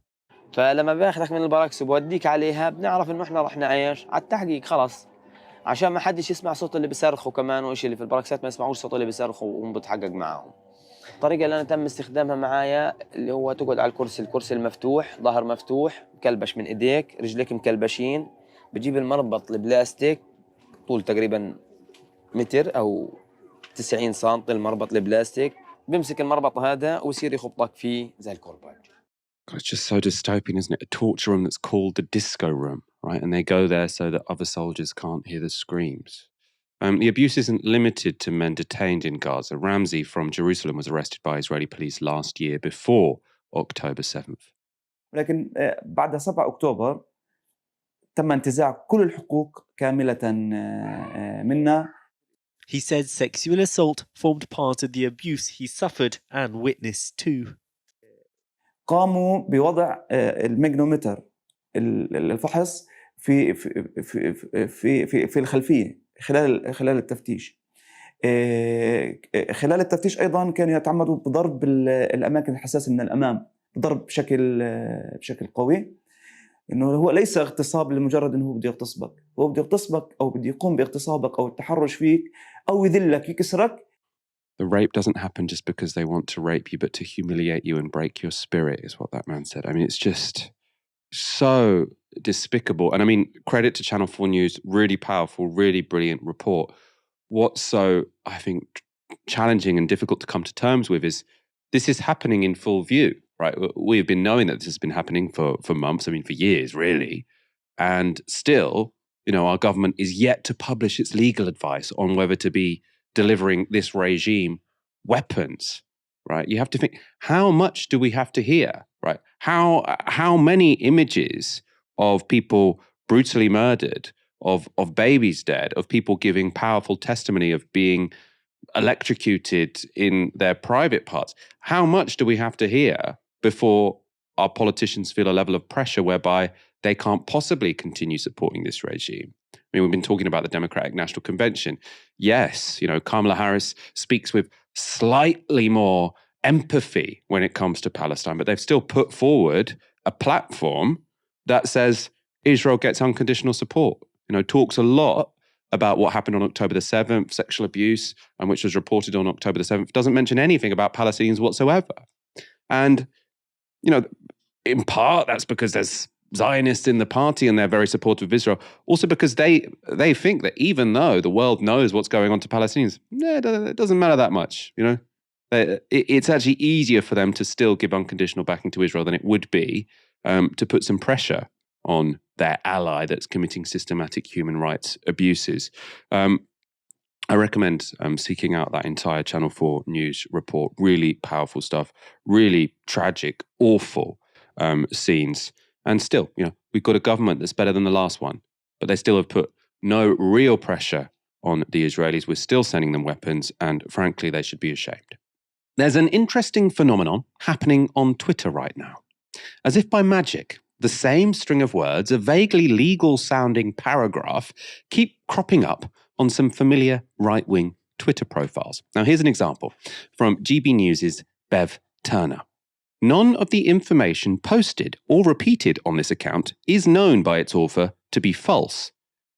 Speaker 8: فلما باخذك من البراكس وبوديك عليها بنعرف انه احنا رح نعيش على التحقيق خلص عشان ما حدش يسمع صوت اللي بيصرخوا كمان وإيش اللي في البراكسات ما يسمعوش صوت اللي بيصرخوا وبتحقق معاهم. الطريقة اللي أنا تم استخدامها معايا اللي هو تقعد على الكرسي المفتوح ظهر مفتوح مكلبش من إيديك رجليك مكلبشين بجيب المربط البلاستيك طول تقريبا متر أو 90 سنتي المربط البلاستيك بيمسك المربط هذا ويصير يخبطك فيه زي الكرباج.
Speaker 1: It's just so dystopian, isn't it? A torture room that's called the disco room, right? And they go there so that other soldiers can't hear the screams. The abuse isn't limited to men detained in Gaza. Ramzi from Jerusalem was arrested by Israeli police last year before October 7th.
Speaker 10: لكن بعد 7 أكتوبر تم انتزاع كل الحقوق كاملة منا.
Speaker 9: He says sexual assault formed part of the abuse he suffered and witnessed too.
Speaker 10: قاموا بوضع الماجنومتر الفحص في الخلفية خلال التفتيش. خلال التفتيش أيضا كانوا يتعمدوا بضرب الأماكن الحساسة من الأمام، ضرب بشكل قوي. إنه هو ليس اغتصاب لمجرد إنه هو بده يغتصبك، هو بده يغتصبك أو بده يقوم باغتصابك أو التحرش فيك أو يذلك يكسرك.
Speaker 1: The rape doesn't happen just because they want to rape you, but to humiliate you and break your spirit is what that man said. I mean, it's just so despicable. And I mean, credit to Channel 4 News, really powerful, really brilliant report. What's so, I think, challenging and difficult to come to terms with is this is happening in full view, right? We've been knowing that this has been happening for months, I mean, for years, really. And still, you know, our government is yet to publish its legal advice on whether to be delivering this regime weapons, right? You have to think, how much do we have to hear, right? How many images of people brutally murdered, of babies dead, of people giving powerful testimony of being electrocuted in their private parts? How much do we have to hear before our politicians feel a level of pressure whereby they can't possibly continue supporting this regime? I mean, we've been talking about the Democratic National Convention. Yes, you know, Kamala Harris speaks with slightly more empathy when it comes to Palestine, but they've still put forward a platform that says Israel gets unconditional support. You know, talks a lot about what happened on October the 7th, sexual abuse, and which was reported on October the 7th, doesn't mention anything about Palestinians whatsoever. And, you know, in part, that's because there's Zionists in the party and they're very supportive of Israel. Also because they think that even though the world knows what's going on to Palestinians, it doesn't matter that much, you know. It's actually easier for them to still give unconditional backing to Israel than it would be to put some pressure on their ally that's committing systematic human rights abuses. I recommend seeking out that entire Channel 4 News report. Really powerful stuff, really tragic, awful scenes. And still, you know, we've got a government that's better than the last one, but they still have put no real pressure on the Israelis. We're still sending them weapons, and frankly, they should be ashamed. There's an interesting phenomenon happening on Twitter right now. As if by magic, the same string of words, a vaguely legal-sounding paragraph, keep cropping up on some familiar right-wing Twitter profiles. Now, here's an example from GB News' Bev Turner. None of the information posted or repeated on this account is known by its author to be false,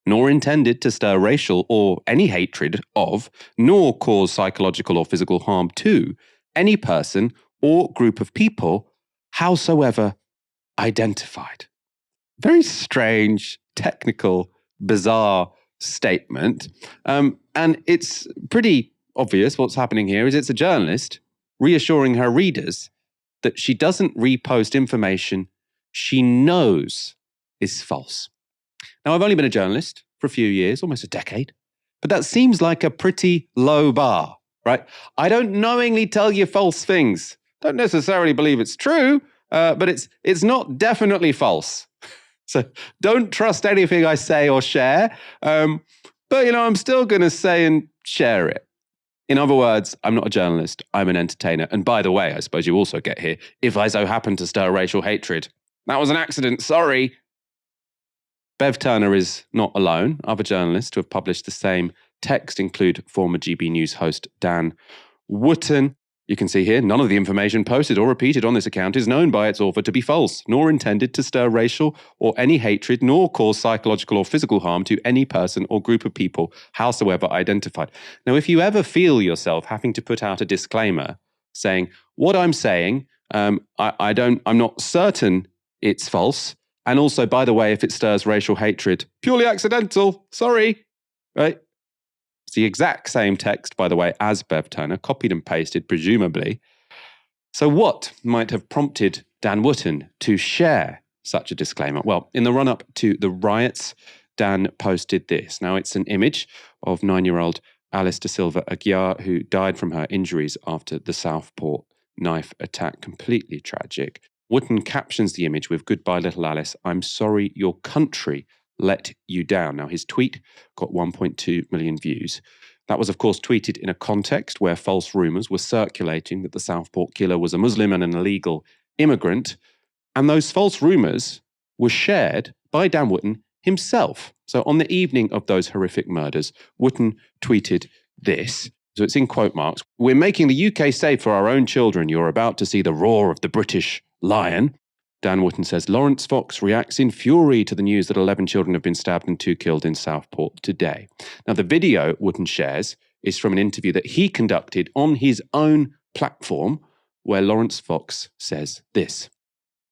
Speaker 1: nor intended to stir racial or any hatred of, nor cause psychological or physical harm to any person or group of people, howsoever identified. Very strange, technical, bizarre statement. And it's pretty obvious what's happening here is it's a journalist reassuring her readers that she doesn't repost information she knows is false. Now, I've only been a journalist for a few years, almost a decade, but that seems like a pretty low bar, right? I don't knowingly tell you false things. Don't necessarily believe it's true, but it's not definitely false. So don't trust anything I say or share. But, you know, I'm still going to say and share it. In other words, I'm not a journalist, I'm an entertainer. And by the way, I suppose you also get here, if I so happen to stir racial hatred, that was an accident, sorry. Bev Turner is not alone. Other journalists who have published the same text include former GB News host Dan Wootton. You can see here, none of the information posted or repeated on this account is known by its author to be false, nor intended to stir racial or any hatred, nor cause psychological or physical harm to any person or group of people, howsoever identified. Now, if you ever feel yourself having to put out a disclaimer saying, what I'm saying, I'm not certain it's false, and also, by the way, if it stirs racial hatred, purely accidental, sorry, right? It's the exact same text, by the way, as Bev Turner, copied and pasted, presumably. So what might have prompted Dan Wootton to share such a disclaimer? Well, in the run-up to the riots, Dan posted this. Now, it's an image of 9-year-old Alice da Silva Aguiar, who died from her injuries after the Southport knife attack. Completely tragic. Wootton captions the image with, "Goodbye, little Alice. I'm sorry your country let you down." Now, his tweet got 1.2 million views. That was, of course, tweeted in a context where false rumours were circulating that the Southport killer was a Muslim and an illegal immigrant. And those false rumours were shared by Dan Wootton himself. So on the evening of those horrific murders, Wootton tweeted, this. So it's in quote marks. "We're making the UK safe for our own children. You're about to see the roar of the British lion." Dan Wootton says Lawrence Fox reacts in fury to the news that 11 children have been stabbed and 2 killed in Southport today. Now, the video Wootton shares is from an interview that he conducted on his own platform, where Lawrence Fox says this.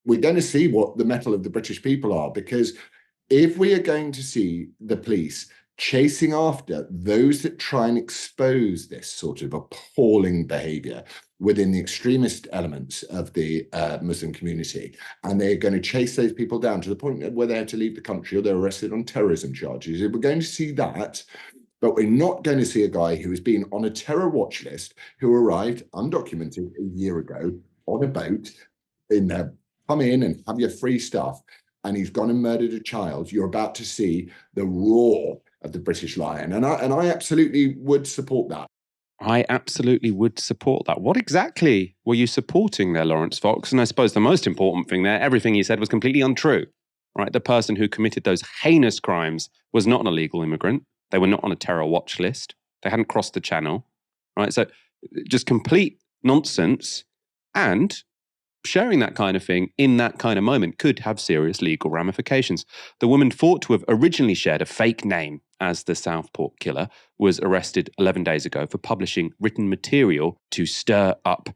Speaker 11: We're going to see what the mettle of the British people are, because if we are going to see the police chasing after those that try and expose this sort of appalling behavior within the extremist elements of the Muslim community, and they're going to chase those people down to the point where they have to leave the country or they're arrested on terrorism charges, if we're going to see that, but we're not going to see a guy who has been on a terror watch list, who arrived undocumented a year ago on a boat in there, come in and have your free stuff, and he's gone and murdered a child. You're about to see the roar of the British lion. And I absolutely would support that.
Speaker 1: I absolutely would support that. What exactly were you supporting there, Lawrence Fox? And I suppose the most important thing there, everything he said was completely untrue, right? The person who committed those heinous crimes was not an illegal immigrant. They were not on a terror watch list. They hadn't crossed the channel, right? So just complete nonsense, and sharing that kind of thing in that kind of moment could have serious legal ramifications. The woman thought to have originally shared a fake name as the Southport killer was arrested 11 days ago for publishing written material to stir up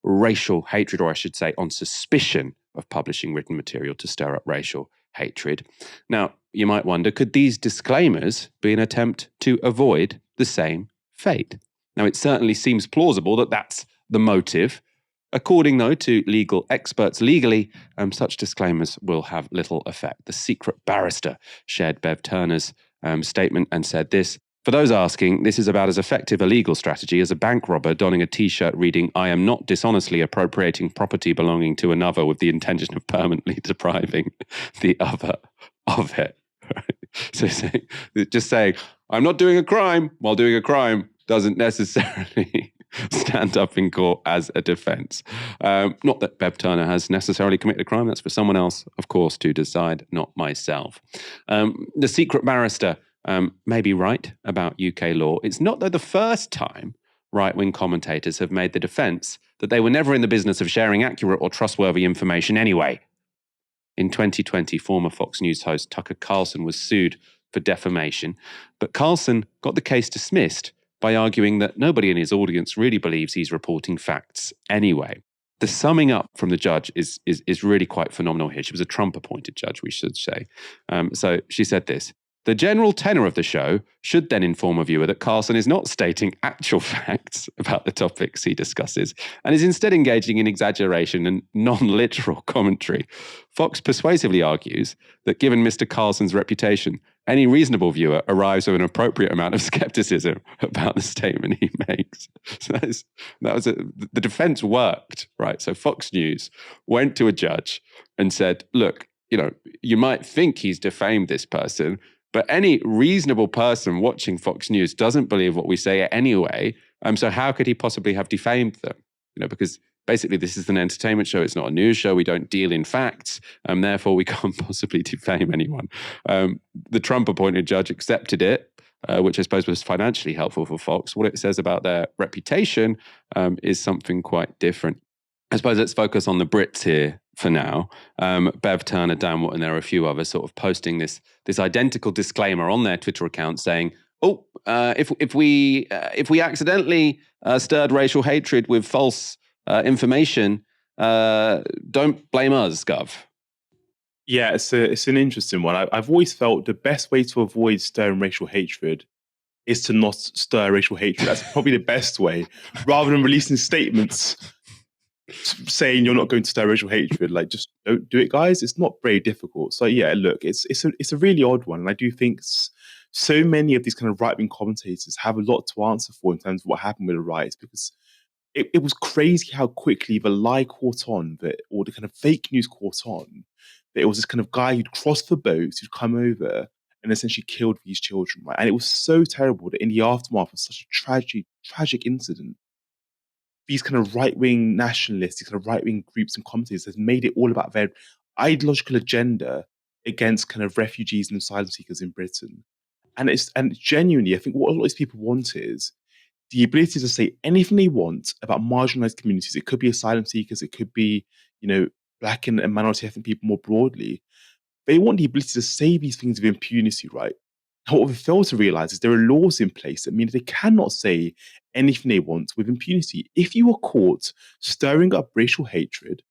Speaker 1: racial hatred, or I should say on suspicion of publishing written material to stir up racial hatred. Now, you might wonder, could these disclaimers be an attempt to avoid the same fate? Now, it certainly seems plausible that that's the motive. According, though, to legal experts, legally, such disclaimers will have little effect. The secret barrister shared Bev Turner's statement and said this: "For those asking, this is about as effective a legal strategy as a bank robber donning a T-shirt reading, 'I am not dishonestly appropriating property belonging to another with the intention of permanently depriving the other of it.'" So just saying, "I'm not doing a crime," while doing a crime doesn't necessarily stand up in court as a defense. Not that Bev Turner has necessarily committed a crime. That's for someone else, of course, to decide, not myself. The secret barrister may be right about UK law. It's not, though, the first time right-wing commentators have made the defense that they were never in the business of sharing accurate or trustworthy information anyway. In 2020, former Fox News host Tucker Carlson was sued for defamation, but Carlson got the case dismissed by arguing that nobody in his audience really believes he's reporting facts anyway. The summing up from the judge is really quite phenomenal here. She was a Trump-appointed judge, we should say. So she said this: "The general tenor of the show should then inform a viewer that Carlson is not stating actual facts about the topics he discusses and is instead engaging in exaggeration and non-literal commentary. Fox persuasively argues that given Mr. Carlson's reputation, any reasonable viewer arrives with an appropriate amount of skepticism about the statement he makes." So the defense worked, right? So Fox News went to a judge and said, "Look, you might think he's defamed this person, but any reasonable person watching Fox News doesn't believe what we say anyway. So how could he possibly have defamed them? Because basically this is an entertainment show. It's not a news show. We don't deal in facts. Therefore, we can't possibly defame anyone." The Trump-appointed judge accepted it, which I suppose was financially helpful for Fox. What it says about their reputation is something quite different. I suppose let's focus on the Brits here for now. Bev Turner, Dan Wootton, and there are a few others sort of posting this identical disclaimer on their Twitter account saying, if we accidentally stirred racial hatred with false information, don't blame us, Gov.
Speaker 2: Yeah, it's an interesting one. I've always felt the best way to avoid stirring racial hatred is to not stir racial hatred. That's probably the best way, rather than releasing statements saying you're not going to stir racial hatred. Like, just don't do it, guys. It's not very difficult. So yeah, look, it's a really odd one, and I do think so many of these kind of right-wing commentators have a lot to answer for in terms of what happened with the riots, because it was crazy how quickly the lie caught on, or the kind of fake news caught on, that it was this kind of guy who'd crossed the boat, who'd come over and essentially killed these children, right? And it was so terrible that in the aftermath of such a tragic incident, these kind of right-wing nationalists, these kind of right-wing groups and commentators has made it all about their ideological agenda against kind of refugees and asylum seekers in Britain. And genuinely, I think what a lot of these people want is the ability to say anything they want about marginalized communities. It could be asylum seekers, it could be, Black and minority ethnic people more broadly. They want the ability to say these things with impunity, right? And what we fail to realize is there are laws in place that mean that they cannot say anything they want with impunity. If you are caught stirring up racial hatred,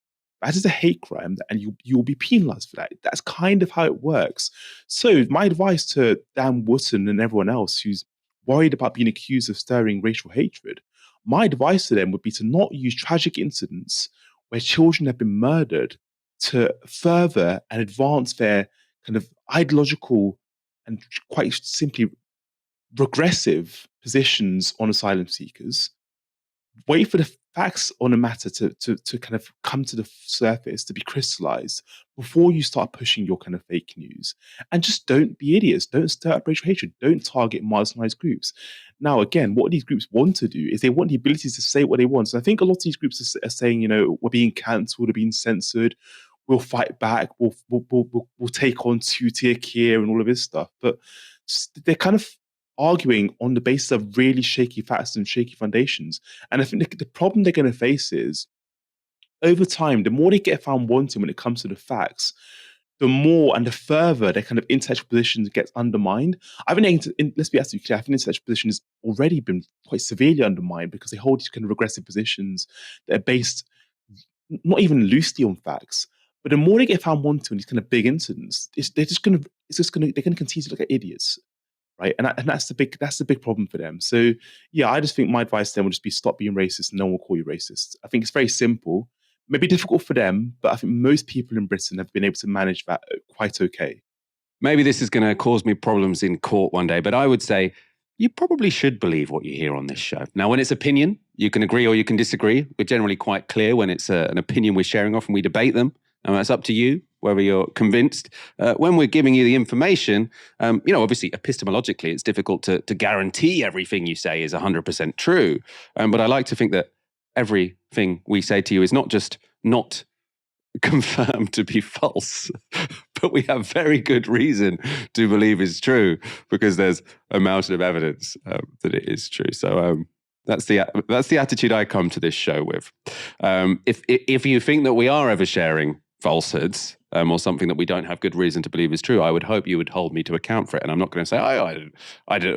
Speaker 2: that is a hate crime, and you will be penalized for that. That's kind of how it works. So my advice to Dan Wootton and everyone else who's worried about being accused of stirring racial hatred, my advice to them would be to not use tragic incidents where children have been murdered to further and advance their kind of ideological and quite simply regressive positions on asylum seekers. Wait for the facts on a matter to kind of come to the surface, to be crystallized before you start pushing your kind of fake news. And just don't be idiots. Don't stir up racial hatred. Don't target marginalized groups. Now, again, what these groups want to do is they want the ability to say what they want. So I think a lot of these groups are saying, we're being cancelled, we're being censored, we'll fight back, we'll take on two-tier care and all of this stuff. But they're kind of arguing on the basis of really shaky facts and shaky foundations. And I think the problem they're going to face is, over time, the more they get found wanting when it comes to the facts, the more and the further their kind of intellectual positions gets undermined. I think, let's be absolutely clear, I think intellectual position has already been quite severely undermined because they hold these kind of regressive positions that are based not even loosely on facts. But the more they get found wanting in these kind of big incidents, they're going to continue to look at idiots. Right. And that's the big problem for them. So, yeah, I just think my advice to them would just be stop being racist and no one will call you racist. I think it's very simple, maybe difficult for them, but I think most people in Britain have been able to manage that quite okay.
Speaker 1: Maybe this is going to cause me problems in court one day, but I would say you probably should believe what you hear on this show. Now, when it's opinion, you can agree or you can disagree. We're generally quite clear when it's an opinion we're sharing off and we debate them. And that's up to you, whether you're convinced. When we're giving you the information, obviously epistemologically, it's difficult to guarantee everything you say is 100% true. But I like to think that everything we say to you is not just not confirmed to be false, but we have very good reason to believe is true because there's a mountain of evidence that it is true. So that's the attitude I come to this show with. If you think that we are ever sharing falsehoods or something that we don't have good reason to believe is true, I would hope you would hold me to account for it. And I'm not going to say, I didn't.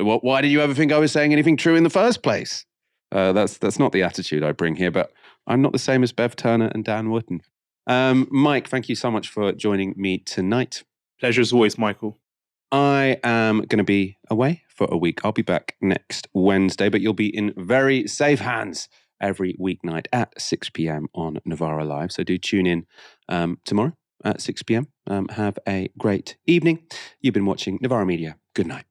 Speaker 1: Why did you ever think I was saying anything true in the first place? That's not the attitude I bring here. But I'm not the same as Bev Turner and Dan Wootton. Mike, thank you so much for joining me tonight.
Speaker 2: Pleasure as always, Michael.
Speaker 1: I am going to be away for a week. I'll be back next Wednesday, but you'll be in very safe hands every weeknight at 6 p.m. on Novara Live. So do tune in tomorrow at 6 p.m. Have a great evening. You've been watching Novara Media. Good night.